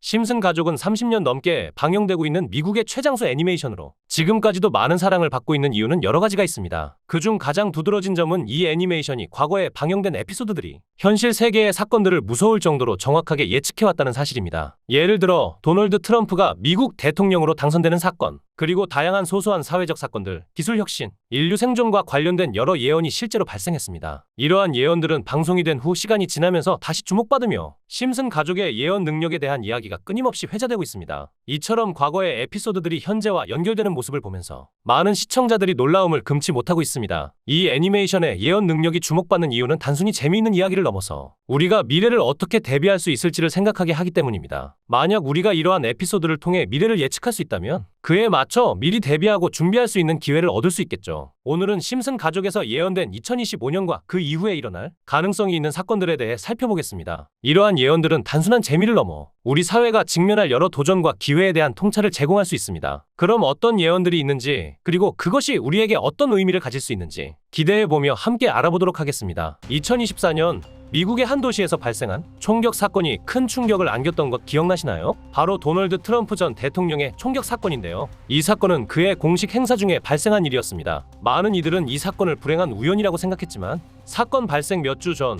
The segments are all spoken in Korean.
심슨 가족은 30년 넘게 방영되고 있는 미국의 최장수 애니메이션으로 지금까지도 많은 사랑을 받고 있는 이유는 여러 가지가 있습니다. 그중 가장 두드러진 점은 이 애니메이션이 과거에 방영된 에피소드들이 현실 세계의 사건들을 무서울 정도로 정확하게 예측해왔다는 사실입니다. 예를 들어 도널드 트럼프가 미국 대통령으로 당선되는 사건, 그리고 다양한 소소한 사회적 사건들, 기술 혁신, 인류 생존과 관련된 여러 예언이 실제로 발생했습니다. 이러한 예언들은 방송이 된 후 시간이 지나면서 다시 주목받으며 심슨 가족의 예언 능력에 대한 이야기가 끊임없이 회자되고 있습니다. 이처럼 과거의 에피소드들이 현재와 연결되는 모습을 보면서 많은 시청자들이 놀라움을 금치 못하고 있습니다. 이 애니메이션의 예언 능력이 주목받는 이유는 단순히 재미있는 이야기를 넘어서 우리가 미래를 어떻게 대비할 수 있을지를 생각하게 하기 때문입니다. 만약 우리가 이러한 에피소드를 통해 미래를 예측할 수 있다면 그에 맞춰 미리 대비하고 준비할 수 있는 기회를 얻을 수 있겠죠. 오늘은 심슨 가족에서 예언된 2025년과 그 이후에 일어날 가능성이 있는 사건들에 대해 살펴보겠습니다. 이러한 예언들은 단순한 재미를 넘어 우리 사회가 직면할 여러 도전과 기회에 대한 통찰을 제공할 수 있습니다. 그럼 어떤 예언들이 있는지, 그리고 그것이 우리에게 어떤 의미를 가질 수 있는지 기대해보며 함께 알아보도록 하겠습니다. 2024년 미국의 한 도시에서 발생한 총격 사건이 큰 충격을 안겼던 것 기억나시나요? 바로 도널드 트럼프 전 대통령의 총격 사건인데요. 이 사건은 그의 공식 행사 중에 발생한 일이었습니다. 많은 이들은 이 사건을 불행한 우연이라고 생각했지만 사건 발생 몇 주 전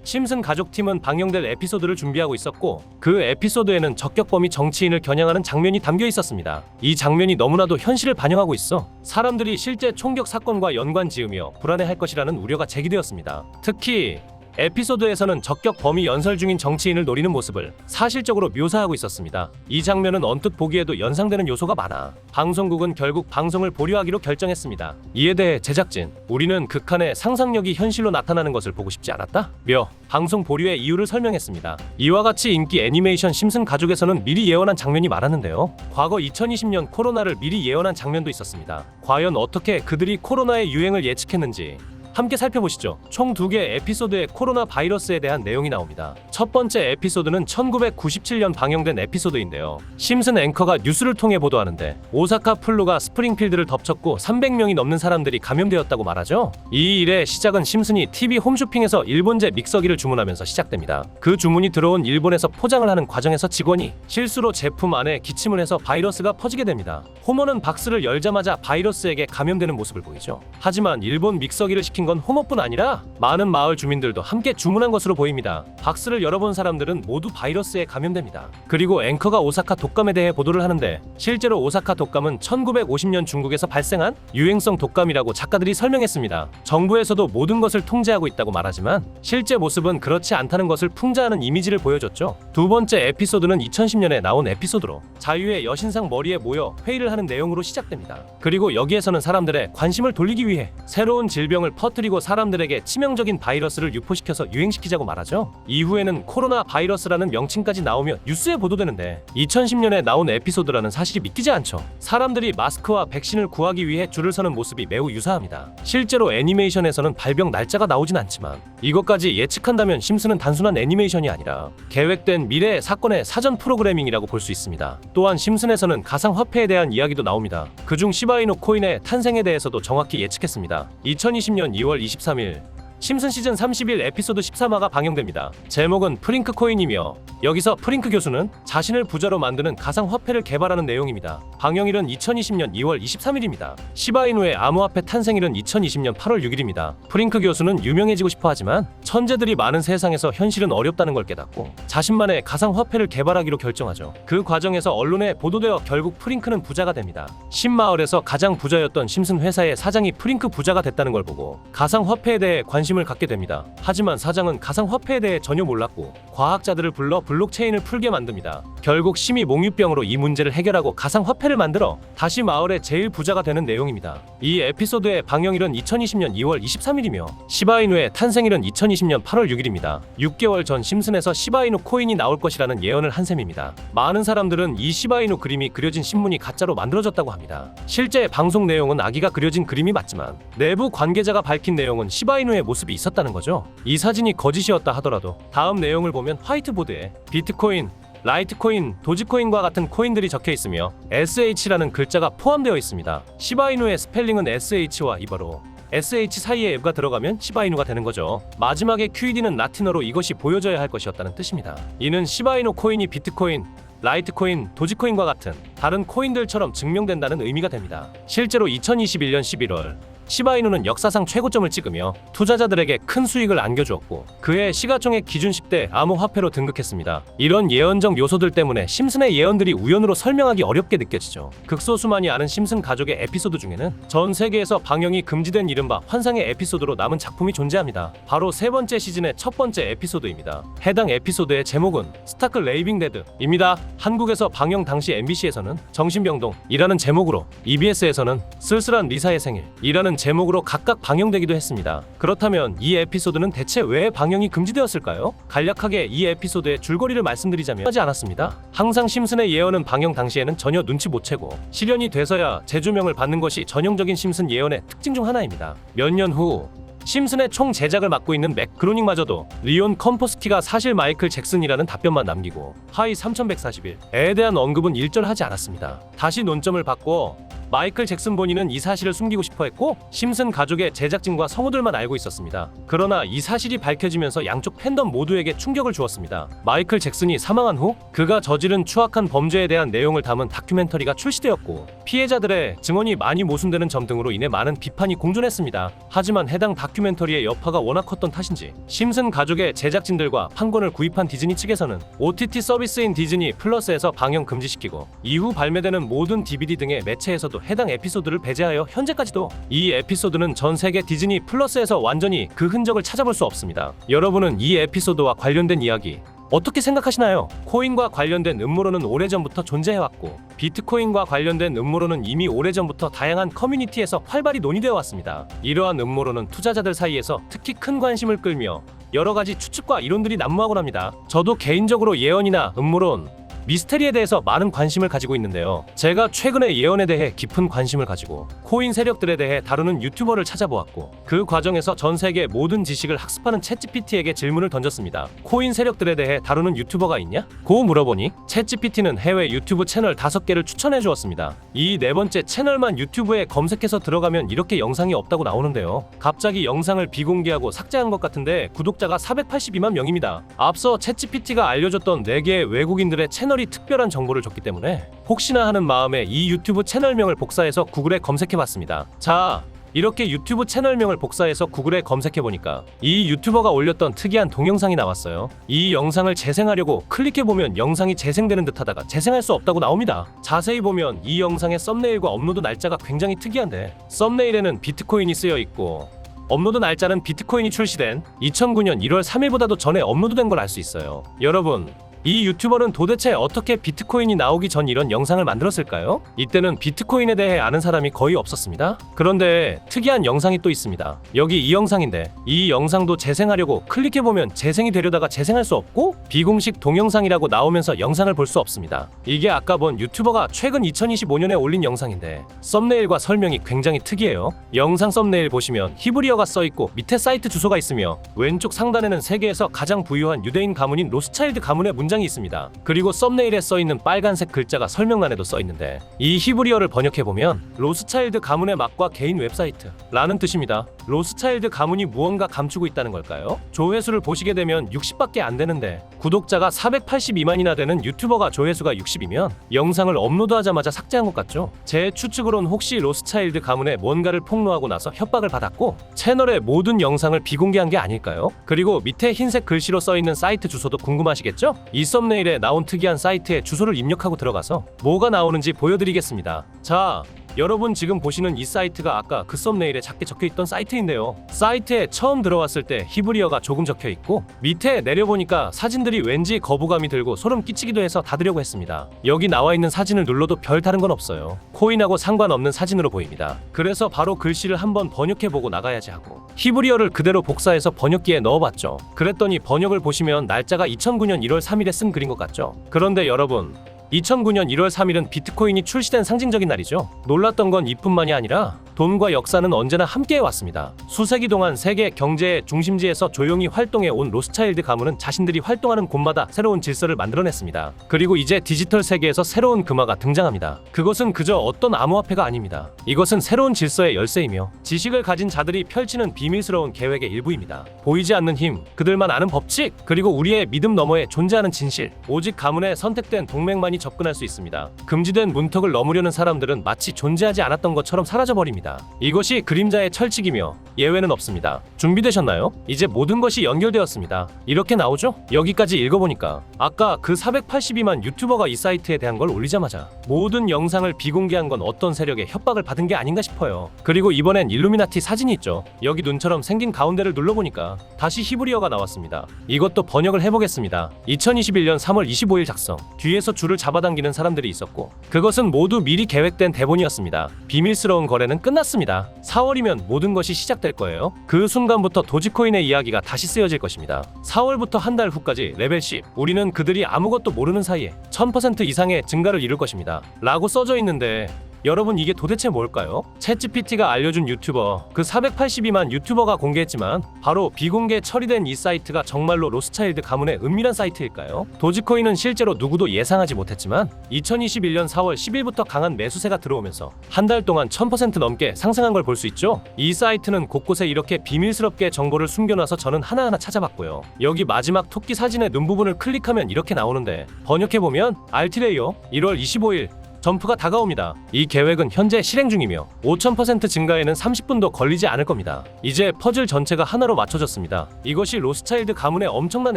심슨 가족팀은 방영될 에피소드를 준비하고 있었고 그 에피소드에는 적격범이 정치인을 겨냥하는 장면이 담겨 있었습니다. 이 장면이 너무나도 현실을 반영하고 있어 사람들이 실제 총격 사건과 연관 지으며 불안해할 것이라는 우려가 제기되었습니다. 특히 에피소드에서는 적격 범이 연설 중인 정치인을 노리는 모습을 사실적으로 묘사하고 있었습니다. 이 장면은 언뜻 보기에도 연상되는 요소가 많아 방송국은 결국 방송을 보류하기로 결정했습니다. 이에 대해 제작진, 우리는 극한의 상상력이 현실로 나타나는 것을 보고 싶지 않았다? 며 방송 보류의 이유를 설명했습니다. 이와 같이 인기 애니메이션 심슨 가족에서는 미리 예언한 장면이 많았는데요. 과거 2020년 코로나를 미리 예언한 장면도 있었습니다. 과연 어떻게 그들이 코로나의 유행을 예측했는지 함께 살펴보시죠. 총 2개 에피소드의 코로나 바이러스에 대한 내용이 나옵니다. 첫 번째 에피소드는 1997년 방영된 에피소드인데요. 심슨 앵커가 뉴스를 통해 보도하는데 오사카 플루가 스프링필드를 덮쳤고 300명이 넘는 사람들이 감염되었다고 말하죠. 이 일의 시작은 심슨이 TV 홈쇼핑에서 일본제 믹서기를 주문하면서 시작됩니다. 그 주문이 들어온 일본에서 포장을 하는 과정에서 직원이 실수로 제품 안에 기침을 해서 바이러스가 퍼지게 됩니다. 호모는 박스를 열자마자 바이러스에게 감염되는 모습을 보이죠. 하지만 일본 믹서기를 시킨 건 호모뿐 아니라 많은 마을 주민들도 함께 주문한 것으로 보입니다. 박스를 열어본 사람들은 모두 바이러스에 감염됩니다. 그리고 앵커가 오사카 독감에 대해 보도를 하는데 실제로 오사카 독감은 1950년 중국에서 발생한 유행성 독감이라고 작가들이 설명했습니다. 정부에서도 모든 것을 통제하고 있다고 말하지만 실제 모습은 그렇지 않다는 것을 풍자하는 이미지를 보여줬죠. 두 번째 에피소드는 2010년에 나온 에피소드로 자유의 여신상 머리에 모여 회의를 하는 내용으로 시작됩니다. 그리고 여기에서는 사람들의 관심을 돌리기 위해 새로운 질병을 퍼뜨리고 사람들에게 치명적인 바이러스를 유포시켜서 유행시키자고 말하죠. 이후에는 코로나 바이러스라는 명칭까지 나오며 뉴스에 보도되는데 2010년에 나온 에피소드라는 사실이 믿기지 않죠. 사람들이 마스크와 백신을 구하기 위해 줄을 서는 모습이 매우 유사합니다. 실제로 애니메이션에서는 발병 날짜가 나오진 않지만 이것까지 예측한다면 심슨은 단순한 애니메이션이 아니라 계획된 미래의 사건의 사전 프로그래밍이라고 볼 수 있습니다. 또한 심슨에서는 가상화폐에 대한 이야기도 나옵니다. 그중 시바이누 코인의 탄생에 대해서도 정확히 예측했습니다. 2020년 2월 23일 심슨 시즌 31 에피소드 13화가 방영됩니다. 제목은 프링크 코인이며 여기서 프링크 교수는 자신을 부자로 만드는 가상화폐를 개발하는 내용입니다. 방영일은 2020년 2월 23일입니다. 시바이누의 암호화폐 탄생일은 2020년 8월 6일입니다. 프링크 교수는 유명해지고 싶어 하지만 천재들이 많은 세상에서 현실은 어렵다는 걸 깨닫고 자신만의 가상화폐를 개발하기로 결정하죠. 그 과정에서 언론에 보도되어 결국 프링크는 부자가 됩니다. 신마을에서 가장 부자였던 심슨 회사의 사장이 프링크 부자가 됐다는 걸 보고 가상화폐에 대해 관심을 갖게 됩니다. 하지만 사장은 가상화폐에 대해 전혀 몰랐고 과학자들을 불러 블록체인을 풀게 만듭니다. 결국 심히 몽유병으로 이 문제를 해결하고 가상화폐를 만들어 다시 마을의 제일 부자가 되는 내용입니다. 이 에피소드의 방영일은 2020년 2월 23일이며 시바이누의 탄생일은 2020년 8월 6일입니다. 6개월 전 심슨에서 시바이누 코인이 나올 것이라는 예언을 한 셈입니다. 많은 사람들은 이 시바이누 그림이 그려진 신문이 가짜로 만들어졌다고 합니다. 실제 방송 내용은 아기가 그려진 그림이 맞지만 내부 관계자가 밝힌 내용은 시바이누의 모습이 있었다는 거죠. 이 사진이 거짓이었다 하더라도 다음 내용을 보면 화이트보드에 비트코인, 라이트코인, 도지코인과 같은 코인들이 적혀 있으며 SH라는 글자가 포함되어 있습니다. 시바이누의 스펠링은 SH와 이버로 SH 사이에 F가 들어가면 시바이누가 되는 거죠. 마지막에 QED는 라틴어로 이것이 보여져야 할 것이었다는 뜻입니다. 이는 시바이누 코인이 비트코인, 라이트코인, 도지코인과 같은 다른 코인들처럼 증명된다는 의미가 됩니다. 실제로 2021년 11월 시바이누는 역사상 최고점을 찍으며 투자자들에게 큰 수익을 안겨주었고 그해 시가총액 기준 10대 암호화폐로 등극했습니다. 이런 예언적 요소들 때문에 심슨의 예언들이 우연으로 설명하기 어렵게 느껴지죠. 극소수만이 아는 심슨 가족의 에피소드 중에는 전 세계에서 방영이 금지된 이른바 환상의 에피소드로 남은 작품이 존재합니다. 바로 세 번째 시즌의 첫 번째 에피소드입니다. 해당 에피소드의 제목은 스타크 레이빙 데드입니다. 한국에서 방영 당시 MBC에서는 정신병동이라는 제목으로, EBS에서는 쓸쓸한 리사의 생일이라는 제목으로 각각 방영되기도 했습니다. 그렇다면 이 에피소드는 대체 왜 방영이 금지되었을까요? 간략하게 이 에피소드의 줄거리를 말씀드리자면 하지 않았습니다. 항상 심슨의 예언은 방영 당시에는 전혀 눈치 못 채고 실현이 돼서야 재조명을 받는 것이 전형적인 심슨 예언의 특징 중 하나입니다. 몇 년 후 심슨의 총 제작을 맡고 있는 맥 그로닝마저도 리온 컴포스키가 사실 마이클 잭슨이라는 답변만 남기고 하위 3141에 대한 언급은 일절하지 않았습니다. 다시 논점을 바꿔 마이클 잭슨 본인은 이 사실을 숨기고 싶어 했고 심슨 가족의 제작진과 성우들만 알고 있었습니다. 그러나 이 사실이 밝혀지면서 양쪽 팬덤 모두에게 충격을 주었습니다. 마이클 잭슨이 사망한 후 그가 저지른 추악한 범죄에 대한 내용을 담은 다큐멘터리가 출시되었고 피해자들의 증언이 많이 모순되는 점 등으로 인해 많은 비판이 공존했습니다. 하지만 해당 다큐멘터리의 여파가 워낙 컸던 탓인지 심슨 가족의 제작진들과 판권을 구입한 디즈니 측에서는 OTT 서비스인 디즈니 플러스에서 방영 금지시키고 이후 발매되는 모든 DVD 등의 매체에서도 해당 에피소드를 배제하여 현재까지도 이 에피소드는 전 세계 디즈니 플러스에서 완전히 그 흔적을 찾아볼 수 없습니다. 여러분은 이 에피소드와 관련된 이야기 어떻게 생각하시나요? 코인과 관련된 음모론은 오래전부터 존재해왔고 비트코인과 관련된 음모론은 이미 오래전부터 다양한 커뮤니티에서 활발히 논의되어 왔습니다. 이러한 음모론은 투자자들 사이에서 특히 큰 관심을 끌며 여러 가지 추측과 이론들이 난무하곤 합니다. 저도 개인적으로 예언이나 음모론, 미스테리에 대해서 많은 관심을 가지고 있는데요. 제가 최근에 예언에 대해 깊은 관심을 가지고 코인 세력들에 대해 다루는 유튜버를 찾아보았고 그 과정에서 전 세계 모든 지식을 학습하는 챗GPT에게 질문을 던졌습니다. 코인 세력들에 대해 다루는 유튜버가 있냐? 고 물어보니 챗GPT는 해외 유튜브 채널 5개를 추천해 주었습니다. 이 네 번째 채널만 유튜브에 검색해서 들어가면 이렇게 영상이 없다고 나오는데요. 갑자기 영상을 비공개하고 삭제한 것 같은데 구독자가 482만 명입니다. 앞서 챗GPT가 알려줬던 4개의 외국인들의 채널이 특별한 정보를 줬기 때문에 혹시나 하는 마음에 이 유튜브 채널명을 복사해서 구글에 검색해봤습니다. 자, 이렇게 유튜브 채널명을 복사해서 구글에 검색해보니까 이 유튜버가 올렸던 특이한 동영상이 나왔어요. 이 영상을 재생하려고 클릭해보면 영상이 재생되는 듯 하다가 재생할 수 없다고 나옵니다. 자세히 보면 이 영상의 썸네일과 업로드 날짜가 굉장히 특이한데 썸네일에는 비트코인이 쓰여있고 업로드 날짜는 비트코인이 출시된 2009년 1월 3일보다도 전에 업로드된 걸 알 수 있어요. 여러분, 이 유튜버는 도대체 어떻게 비트코인이 나오기 전 이런 영상을 만들었을까요? 이때는 비트코인에 대해 아는 사람이 거의 없었습니다. 그런데 특이한 영상이 또 있습니다. 여기 이 영상인데 이 영상도 재생하려고 클릭해보면 재생이 되려다가 재생할 수 없고 비공식 동영상이라고 나오면서 영상을 볼 수 없습니다. 이게 아까 본 유튜버가 최근 2025년에 올린 영상인데 썸네일과 설명이 굉장히 특이해요. 영상 썸네일 보시면 히브리어가 써있고 밑에 사이트 주소가 있으며 왼쪽 상단에는 세계에서 가장 부유한 유대인 가문인 로스차일드 가문의 문장이 있습니다. 그리고 썸네일에 써있는 빨간색 글자가 설명란에도 써있는데 이 히브리어를 번역해보면 로스차일드 가문의 막과 개인 웹사이트 라는 뜻입니다. 로스차일드 가문이 무언가 감추고 있다는 걸까요? 조회수를 보시게 되면 60밖에 안 되는데 구독자가 482만이나 되는 유튜버가 조회수가 60이면 영상을 업로드하자마자 삭제한 것 같죠? 제 추측으론 혹시 로스차일드 가문에 뭔가를 폭로하고 나서 협박을 받았고 채널의 모든 영상을 비공개한 게 아닐까요? 그리고 밑에 흰색 글씨로 써있는 사이트 주소도 궁금하시겠죠? 이 썸네일에 나온 특이한 사이트에 주소를 입력하고 들어가서 뭐가 나오는지 보여드리겠습니다. 자, 여러분 지금 보시는 이 사이트가 아까 그 썸네일에 작게 적혀있던 사이트인데요. 사이트에 처음 들어왔을 때 히브리어가 조금 적혀있고 밑에 내려보니까 사진들이 왠지 거부감이 들고 소름 끼치기도 해서 닫으려고 했습니다. 여기 나와있는 사진을 눌러도 별 다른 건 없어요. 코인하고 상관없는 사진으로 보입니다. 그래서 바로 글씨를 한번 번역해보고 나가야지 하고 히브리어를 그대로 복사해서 번역기에 넣어봤죠. 그랬더니 번역을 보시면 날짜가 2009년 1월 3일에 쓴 글인 것 같죠. 그런데 여러분, 2009년 1월 3일은 비트코인이 출시된 상징적인 날이죠. 놀랐던 건 이뿐만이 아니라 돈과 역사는 언제나 함께해 왔습니다. 수세기 동안 세계 경제의 중심지에서 조용히 활동해 온 로스차일드 가문은 자신들이 활동하는 곳마다 새로운 질서를 만들어냈습니다. 그리고 이제 디지털 세계에서 새로운 금화가 등장합니다. 그것은 그저 어떤 암호화폐가 아닙니다. 이것은 새로운 질서의 열쇠이며 지식을 가진 자들이 펼치는 비밀스러운 계획의 일부입니다. 보이지 않는 힘, 그들만 아는 법칙, 그리고 우리의 믿음 너머에 존재하는 진실. 오직 가문의 선택된 동맹만이 접근할 수 있습니다. 금지된 문턱을 넘으려는 사람들은 마치 존재하지 않았던 것처럼 사라져버립니다. 이것이 그림자의 철칙이며 예외는 없습니다. 준비되셨나요? 이제 모든 것이 연결되었습니다. 이렇게 나오죠? 여기까지 읽어보니까 아까 그 482만 유튜버가 이 사이트에 대한 걸 올리자마자 모든 영상을 비공개한 건 어떤 세력의 협박을 받은 게 아닌가 싶어요. 그리고 이번엔 일루미나티 사진이 있죠. 여기 눈처럼 생긴 가운데를 눌러보니까 다시 히브리어가 나왔습니다. 이것도 번역을 해보겠습니다. 2021년 3월 25일 작성. 뒤에서 줄을 잡아당기는 사람들이 있었고 그것은 모두 미리 계획된 대본이었습니다. 비밀스러운 거래는 끝났습니다. 4월이면 모든 것이 시작될 거예요. 그 순간부터 도지코인의 이야기가 다시 쓰여질 것입니다. 4월부터 한 달 후까지 레벨 10. 우리는 그들이 아무것도 모르는 사이에 1000% 이상의 증가를 이룰 것입니다. 라고 써져 있는데 여러분 이게 도대체 뭘까요? 챗GPT가 알려준 유튜버, 그 482만 유튜버가 공개했지만 바로 비공개 처리된 이 사이트가 정말로 로스차일드 가문의 은밀한 사이트일까요? 도지코인은 실제로 누구도 예상하지 못했지만 2021년 4월 10일부터 강한 매수세가 들어오면서 한 달 동안 1000% 넘게 상승한 걸 볼 수 있죠? 이 사이트는 곳곳에 이렇게 비밀스럽게 정보를 숨겨놔서 저는 하나하나 찾아봤고요. 여기 마지막 토끼 사진의 눈 부분을 클릭하면 이렇게 나오는데 번역해보면 알티레이어 1월 25일 점프가 다가옵니다. 이 계획은 현재 실행 중이며 5000% 증가에는 30분도 걸리지 않을 겁니다. 이제 퍼즐 전체가 하나로 맞춰졌습니다. 이것이 로스차일드 가문의 엄청난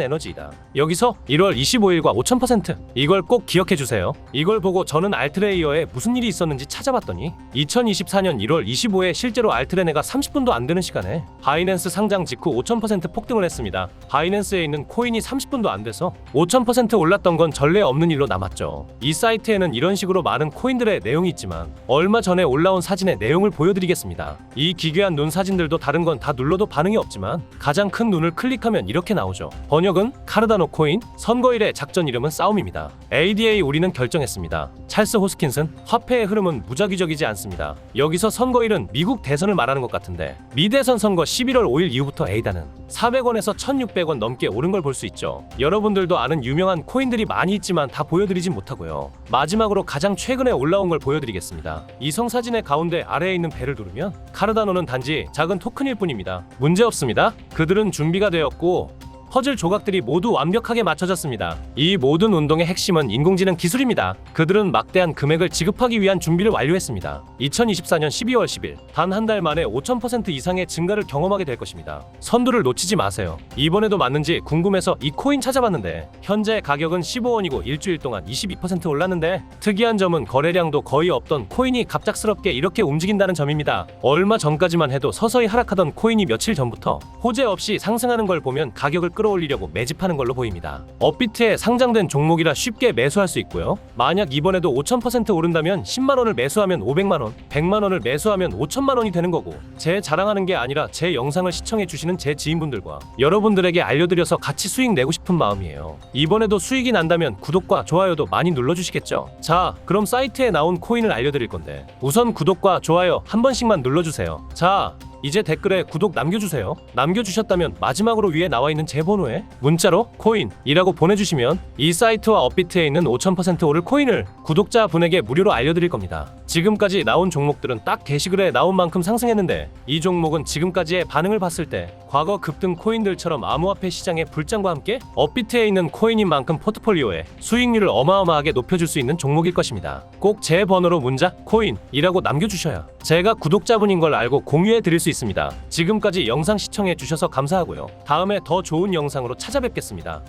에너지이다. 여기서 1월 25일과 5000% 이걸 꼭 기억해주세요. 이걸 보고 저는 알트레이어에 무슨 일이 있었는지 찾아봤더니 2024년 1월 25일에 실제로 알트레네가 30분도 안 되는 시간에 바이낸스 상장 직후 5000% 폭등을 했습니다. 바이낸스에 있는 코인이 30분도 안 돼서 5000% 올랐던 건 전례 없는 일로 남았죠. 이 사이트에는 이런 식으로 많은 코인들의 내용이 있지만 얼마 전에 올라온 사진의 내용을 보여드리겠습니다. 이 기괴한 눈 사진들도 다른 건 다 눌러도 반응이 없지만 가장 큰 눈을 클릭하면 이렇게 나오죠. 번역은 카르다노 코인, 선거일의 작전 이름은 싸움입니다. ADA 우리는 결정했습니다. 찰스 호스킨슨, 화폐의 흐름은 무작위적이지 않습니다. 여기서 선거일은 미국 대선을 말하는 것 같은데 미대선 선거 11월 5일 이후부터 에이다는 400원에서 1600원 넘게 오른 걸 볼 수 있죠. 여러분들도 아는 유명한 코인들이 많이 있지만 다 보여드리진 못하고요. 마지막으로 가장 최근에 올라온 걸 보여드리겠습니다. 이성 사진의 가운데 아래에 있는 벨을 누르면 카르다노는 단지 작은 토큰일 뿐입니다. 문제없습니다. 그들은 준비가 되었고 퍼즐 조각들이 모두 완벽하게 맞춰졌습니다. 이 모든 운동의 핵심은 인공지능 기술입니다. 그들은 막대한 금액을 지급하기 위한 준비를 완료했습니다. 2024년 12월 10일 단 한 달 만에 5000% 이상의 증가를 경험하게 될 것입니다. 선두를 놓치지 마세요. 이번에도 맞는지 궁금해서 이 코인 찾아봤는데 현재 가격은 15원이고 일주일 동안 22% 올랐는데 특이한 점은 거래량도 거의 없던 코인이 갑작스럽게 이렇게 움직인다는 점입니다. 얼마 전까지만 해도 서서히 하락하던 코인이 며칠 전부터 호재 없이 상승하는 걸 보면 가격을 끌어올리려고 매집하는 걸로 보입니다. 업비트에 상장된 종목이라 쉽게 매수할 수 있고요. 만약 이번에도 5000% 오른다면 10만원을 매수하면 500만원, 100만원을 매수하면 5천만원이 되는 거고 제 자랑하는 게 아니라 제 영상을 시청해주시는 제 지인분들과 여러분들에게 알려드려서 같이 수익 내고 싶은 마음이에요. 이번에도 수익이 난다면 구독과 좋아요도 많이 눌러주시겠죠? 자, 그럼 사이트에 나온 코인을 알려드릴 건데 우선 구독과 좋아요 한 번씩만 눌러주세요. 자, 이제 댓글에 구독 남겨주세요. 남겨주셨다면 마지막으로 위에 나와있는 제 번호에 문자로 코인이라고 보내주시면 이 사이트와 업비트에 있는 5000% 오를 코인을 구독자분에게 무료로 알려드릴 겁니다. 지금까지 나온 종목들은 딱 게시글에 나온 만큼 상승했는데 이 종목은 지금까지의 반응을 봤을 때 과거 급등 코인들처럼 암호화폐 시장의 불장과 함께 업비트에 있는 코인인 만큼 포트폴리오에 수익률을 어마어마하게 높여줄 수 있는 종목일 것입니다. 꼭 제 번호로 문자 코인이라고 남겨주셔야 제가 구독자분인 걸 알고 공유해 드릴 수 있습니다. 지금까지 영상 시청해 주셔서 감사하고요. 다음에 더 좋은 영상으로 찾아뵙겠습니다.